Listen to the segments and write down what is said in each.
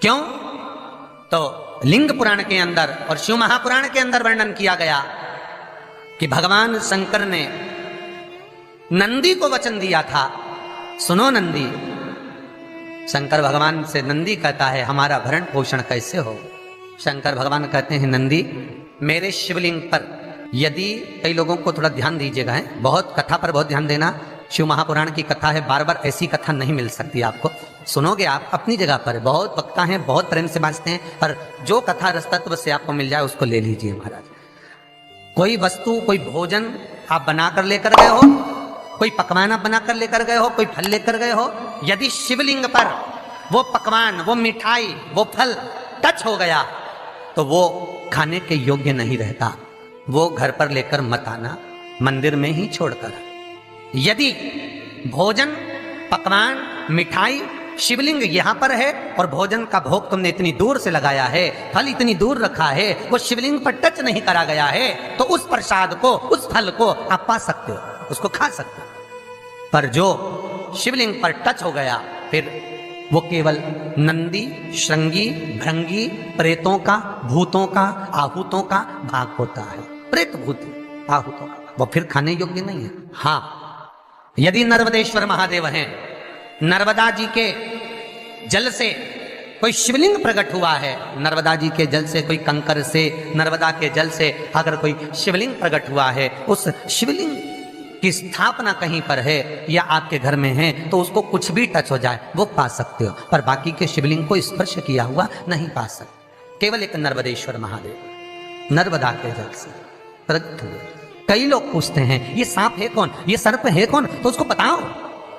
क्यों? तो लिंग पुराण के अंदर और शिव महापुराण के अंदर वर्णन किया गया कि भगवान शंकर ने नंदी को वचन दिया था, सुनो नंदी। शंकर भगवान से नंदी कहता है हमारा भरण पोषण कैसे हो? शंकर भगवान कहते हैं नंदी मेरे शिवलिंग पर यदि, कई लोगों को थोड़ा ध्यान दीजिएगा, है बहुत कथा पर बहुत ध्यान देना, शिव महापुराण की कथा है, बार बार ऐसी कथा नहीं मिल सकती आपको। सुनोगे आप अपनी जगह पर, बहुत वक्ता हैं, बहुत प्रेम से बांचते हैं, पर जो कथा रस तत्व से आपको मिल जाए उसको ले लीजिए महाराज। कोई वस्तु, कोई भोजन आप बनाकर लेकर गए हो, कोई पकवान आप बनाकर लेकर गए हो, कोई फल लेकर गए हो, यदि शिवलिंग पर वो पकवान, वो मिठाई, वो फल टच हो गया तो वो खाने के योग्य नहीं रहता, वो घर पर लेकर मत आना, मंदिर में ही छोड़कर। यदि भोजन, पकवान, मिठाई, शिवलिंग यहां पर है और भोजन का भोग तुमने इतनी दूर से लगाया है, फल इतनी दूर रखा है, वो शिवलिंग पर टच नहीं करा गया है, तो उस प्रसाद को, उस फल को आप पा सकते हो, उसको खा सकते हो। पर जो शिवलिंग पर टच हो गया फिर वो केवल नंदी, श्रृंगी, भृंगी, प्रेतों का, भूतों का, आहूतों का भाग होता है। प्रेत भूत आहूतों का वो फिर खाने योग्य नहीं है। हाँ, यदि नर्मदेश्वर महादेव हैं, नर्मदा जी के जल से कोई शिवलिंग प्रकट हुआ है, नर्मदा जी के जल से, कोई कंकर से, नर्मदा के जल से अगर कोई शिवलिंग प्रकट हुआ है, उस शिवलिंग की स्थापना कहीं पर है या आपके घर में है, तो उसको कुछ भी टच हो जाए वो पा सकते हो, पर बाकी के शिवलिंग को स्पर्श किया हुआ नहीं पा सकते। केवल एक नर्मदेश्वर महादेव नर्मदा के जल से प्रकट हुए। कई लोग पूछते हैं ये सांप है कौन, ये सर्प है कौन, तो उसको बताओ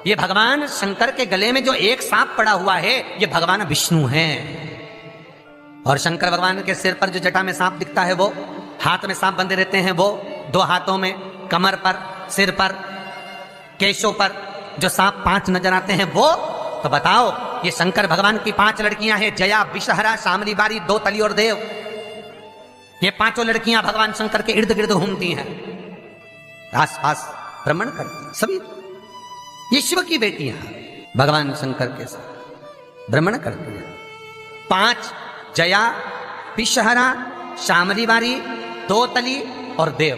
ये भगवान शंकर के गले में जो एक सांप पड़ा हुआ है ये भगवान विष्णु हैं। और शंकर भगवान के सिर पर जो जटा में सांप दिखता है, वो हाथ में सांप बंधे रहते हैं, वो दो हाथों में, कमर पर, सिर पर, केशों पर जो सांप 5 नजर आते हैं वो, तो बताओ ये शंकर भगवान की 5 लड़कियां हैं, जया, विषहरा, शामली बारी, दो तली और देव। ये 5 लड़कियां भगवान शंकर के इर्द गिर्द घूमती हैं, आस पास भ्रमण करती हैं, सभी ये शिव की बेटियां भगवान शंकर के साथ भ्रमण करती हैं। 5 जया, विषहरा, शामली बारी, दो तली और देव,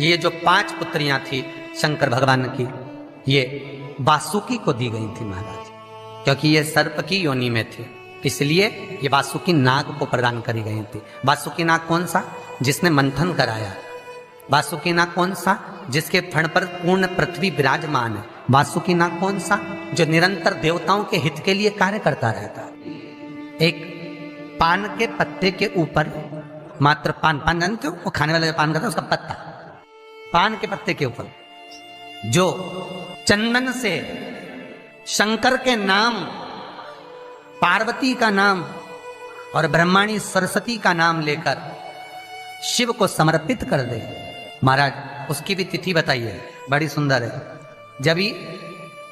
ये जो 5 पुत्रियां थी शंकर भगवान की, ये वासुकी को दी गई थी महाराज, क्योंकि ये सर्प की योनि में थे, इसलिए ये वासुकी नाग को प्रदान करी गई थी। वासुकी नाग कौन सा? जिसने मंथन कराया। वासुकी नाग कौन सा? जिसके फण पर पूर्ण पृथ्वी विराजमान है। वासुकी नाग कौन सा? जो निरंतर देवताओं के हित के लिए कार्य करता रहता है। एक पान के पत्ते के ऊपर, मात्र पान जानते हो, वो खाने वाला जो पान करता है उसका पत्ता, पान के पत्ते के ऊपर जो चंदन से शंकर के नाम, पार्वती का नाम और ब्रह्माणी सरस्वती का नाम लेकर शिव को समर्पित कर दे महाराज, उसकी भी तिथि बताइए, बड़ी सुंदर है।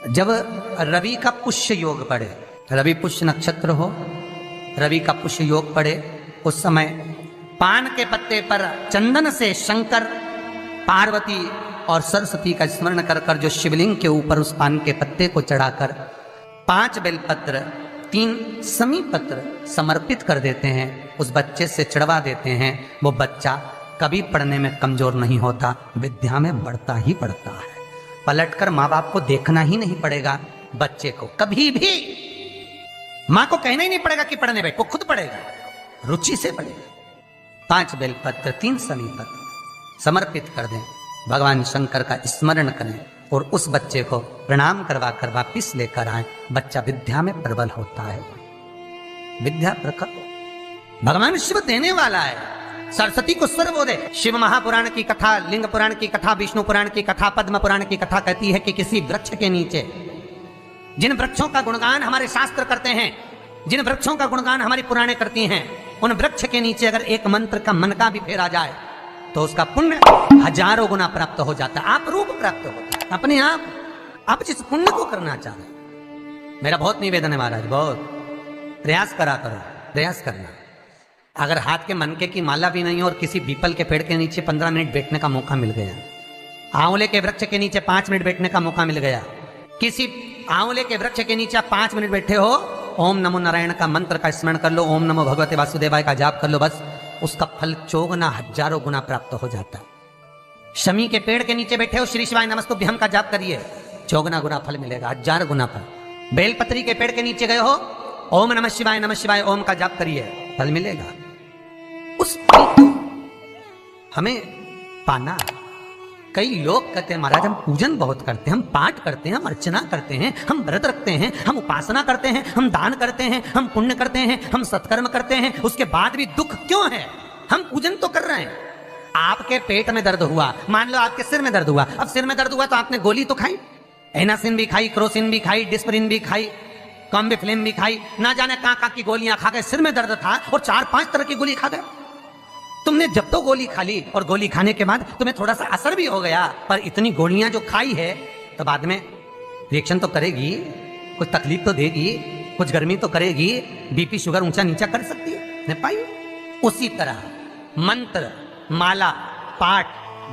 जब रवि का पुष्य योग पड़े, रवि पुष्य नक्षत्र हो, रवि का पुष्य योग पड़े, उस समय पान के पत्ते पर चंदन से शंकर, पार्वती और सरस्वती का स्मरण कर कर जो शिवलिंग के ऊपर उस पान के पत्ते को चढ़ाकर 5 बेलपत्र, 3 समी पत्र समर्पित कर देते हैं, उस बच्चे से चढ़वा देते हैं, वो बच्चा कभी पढ़ने में कमजोर नहीं होता, विद्या में बढ़ता ही बढ़ता है। पलटकर माँ बाप को देखना ही नहीं पड़ेगा, बच्चे को कभी भी माँ को कहना ही नहीं पड़ेगा कि पढ़ने बैठ, वो खुद पढ़ेगा, रुचि से पढ़ेगा। 5 बेलपत्र, 3 समी पत्र समर्पित कर दें, भगवान शंकर का स्मरण करें और उस बच्चे को प्रणाम करवा कर वापिस लेकर आए, बच्चा विद्या में प्रबल होता है, विद्या प्रखर। भगवान शिव देने वाला है, सरस्वती को स्वर बोले। शिव महापुराण की कथा, लिंग पुराण की कथा, विष्णु पुराण की कथा, पद्म पुराण की कथा कहती है कि किसी वृक्ष के नीचे, जिन वृक्षों का गुणगान हमारे शास्त्र करते हैं, जिन वृक्षों का गुणगान हमारी पुराणे करती हैं, उन वृक्ष के नीचे अगर एक मंत्र का मन का भी फेरा जाए तो उसका पुण्य 1000 गुना प्राप्त हो जाता है, आप रूप प्राप्त होता है अपने आप जिस पुण्य को करना चाह रहे। मेरा बहुत निवेदन है महाराज, बहुत प्रयास करा करो, प्रयास करना। अगर हाथ के मनके की माला भी नहीं हो और किसी पीपल के पेड़ के नीचे 15 मिनट बैठने का मौका मिल गया, आंवले के वृक्ष के नीचे 5 मिनट बैठने का मौका मिल गया, किसी आंवले के वृक्ष के नीचे 5 मिनट बैठे हो ओम नमो नारायण का मंत्र का स्मरण कर लो, ओम नमो भगवते वासुदेवाय का जाप कर लो, बस उसका फल चौगुना हजारों गुना प्राप्त हो जाता है। शमी के पेड़ के नीचे बैठे हो, श्री शिवाय नमस्तुभ्यम का जाप करिए, चौगुना गुना फल मिलेगा, 1000 गुना फल। बेलपत्री के पेड़ के नीचे गए हो, ओम नमः शिवाय ओम का जाप करिए, फल मिलेगा। उस फल को हमें पाना है। कई लोग कहते हैं महाराज हम पूजन बहुत करते हैं, हम पाठ करते हैं, हम अर्चना करते हैं, हम व्रत रखते हैं, हम उपासना करते हैं, हम दान करते हैं, हम पुण्य करते हैं, हम सत्कर्म करते हैं, उसके बाद भी दुख क्यों है? हम पूजन तो कर रहे हैं। आपके पेट में दर्द हुआ, मान लो आपके सिर में दर्द हुआ, अब सिर में दर्द हुआ तो आपने गोली तो खाई, एनासिन भी खाई, क्रोसिन भी खाई, डिस्परिन भी खाई, कॉम्बिफ्लेम भी खाई, ना जाने कहां की गोलियां खा गए, सिर में दर्द था और 4-5 तरह की गोली खा गए। तुमने जब तो गोली खा ली और गोली खाने के बाद तुम्हें थोड़ा सा असर भी हो गया, पर इतनी गोलियां जो खाई है तो बाद में रिएक्शन तो करेगी, कुछ तकलीफ तो देगी, कुछ गर्मी तो करेगी, बीपी शुगर ऊंचा नीचा कर सकती है, नहीं पाई। उसी तरह मंत्र, माला, पाठ,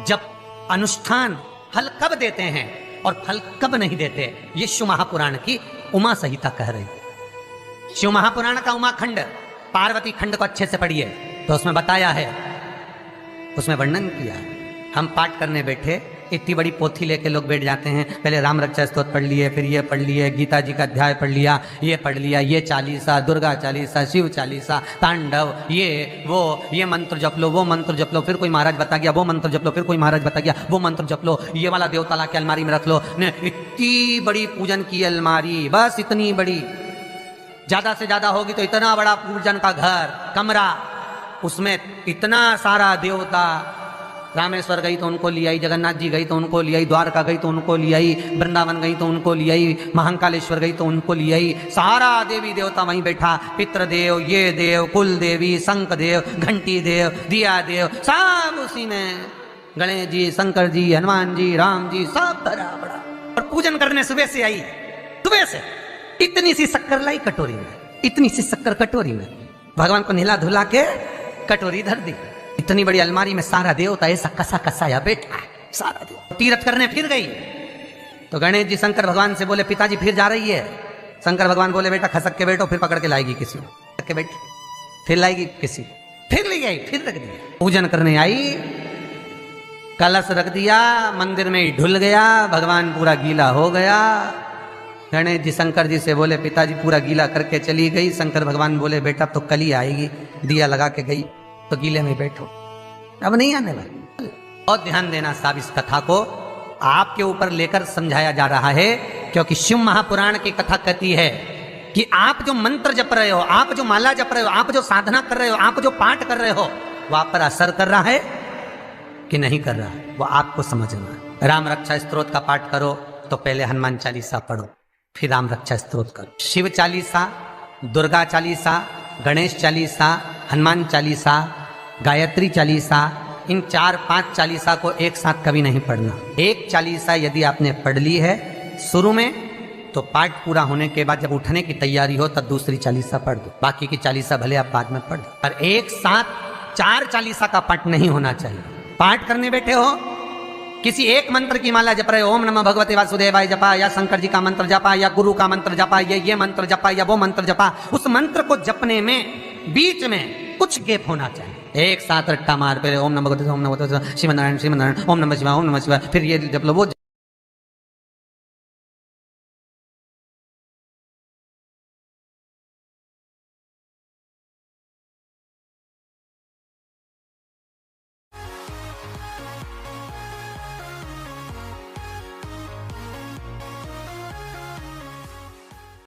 जप, अनुष्ठान फल कब देते हैं और फल कब नहीं देते, ये शिव महापुराण की उमा संहिता कह रही है। शिव महापुराण का उमा खंड, पार्वती खंड को अच्छे से पढ़िए तो उसमें बताया है, उसमें वर्णन किया है। हम पाठ करने बैठे, इतनी बड़ी पोथी लेके लोग बैठ जाते हैं, पहले राम रक्षा स्तोत्र पढ़ लिए, फिर ये पढ़ लिए, गीता जी का अध्याय पढ़ लिया, ये पढ़ लिया, ये चालीसा, दुर्गा चालीसा, शिव चालीसा, तांडव, ये मंत्र जप लो, वो मंत्र जप लो, फिर कोई महाराज बता गया वो मंत्र जप लो, फिर कोई महाराज बता गया वो मंत्र जप लो, ये वाला देवता ला के अलमारी में रख लो। इतनी बड़ी पूजन की अलमारी, बस इतनी बड़ी, ज्यादा से ज्यादा होगी तो इतना बड़ा पूजन का घर, कमरा, उसमें इतना सारा देवता। रामेश्वर गई तो उनको ले आई, जगन्नाथ जी गई तो उनको ले आई, द्वारका गई तो उनको ले आई, वृंदावन गई तो उनको ले आई, महाकालेश्वर गई तो उनको ले आई, सारा देवी देवता वहीं बैठा, पितृदेव, ये देव, कुल देवी, शंख देव, घंटी देव, दिया देव, सब उसी में, गणेश जी, शंकर जी, हनुमान जी, राम जी, सब भरा पड़ा। और पूजन करने सुबह से आई, सुबह से इतनी सी शक्कर लाई कटोरी में, इतनी सी शक्कर कटोरी में, भगवान को नहला धुला के कटोरी धर दी। इतनी बड़ी अलमारी में सारा देवता ऐसा कसा कसाया बैठा है, सारा देव। तीर्थ करने फिर गई तो गणेश जी शंकर भगवान से बोले पिताजी फिर जा रही है। शंकर भगवान बोले बेटा खसक के बैठो, फिर पकड़ के लाएगी किसी को, खसक के बैठ, फिर लाएगी किसी, फिर ले गई, फिर रख दिया। पूजन करने आई, कलश रख दिया, मंदिर में ही ढुल गया, भगवान पूरा गीला हो गया। गणेश जी शंकर जी से बोले पिताजी पूरा गीला करके चली गई। शंकर भगवान बोले बेटा तो कल ही आएगी, दिया लगा के गई तो गीले में बैठो, अब नहीं आने वाली। और ध्यान देना साहब, इस कथा को आपके ऊपर लेकर समझाया जा रहा है, क्योंकि शिव महापुराण की कथा कहती है कि आप जो मंत्र जप रहे हो, आप जो माला जप रहे हो, आप जो साधना कर रहे हो, आप जो पाठ कर रहे हो, वो आप पर असर कर रहा है कि नहीं कर रहा है, वो आपको समझना है। राम रक्षा स्तोत्र का पाठ करो तो पहले हनुमान चालीसा पढ़ो, फिर राम रक्षा स्तोत्र करो। शिव चालीसा, दुर्गा चालीसा, गणेश चालीसा, हनुमान चालीसा, गायत्री चालीसा, इन 4-5 चालीसा को एक साथ कभी नहीं पढ़ना। एक चालीसा यदि आपने पढ़ ली है शुरू में, तो पाठ पूरा होने के बाद जब उठने की तैयारी हो तब दूसरी चालीसा पढ़ दो, बाकी की चालीसा भले आप बाद में पढ़ दो। पर एक साथ 4 चालीसा का पाठ नहीं होना चाहिए। पाठ करने बैठे हो, किसी एक मंत्र की माला जप रहे हो, ओम नमः भगवते वासुदेवाय जपा, या शंकर जी का मंत्र जपा, या गुरु का मंत्र जपा, ये मंत्र जपा, या वो मंत्र जपा, उस मंत्र को जपने में बीच में कुछ गैप होना चाहिए। एक साथ रट्टा मार, पहले ओम नमः भगवते, ओम नमः भगवते, श्रीमन नारायण, ओम नमः शिवाय, फिर ये जप लो, वो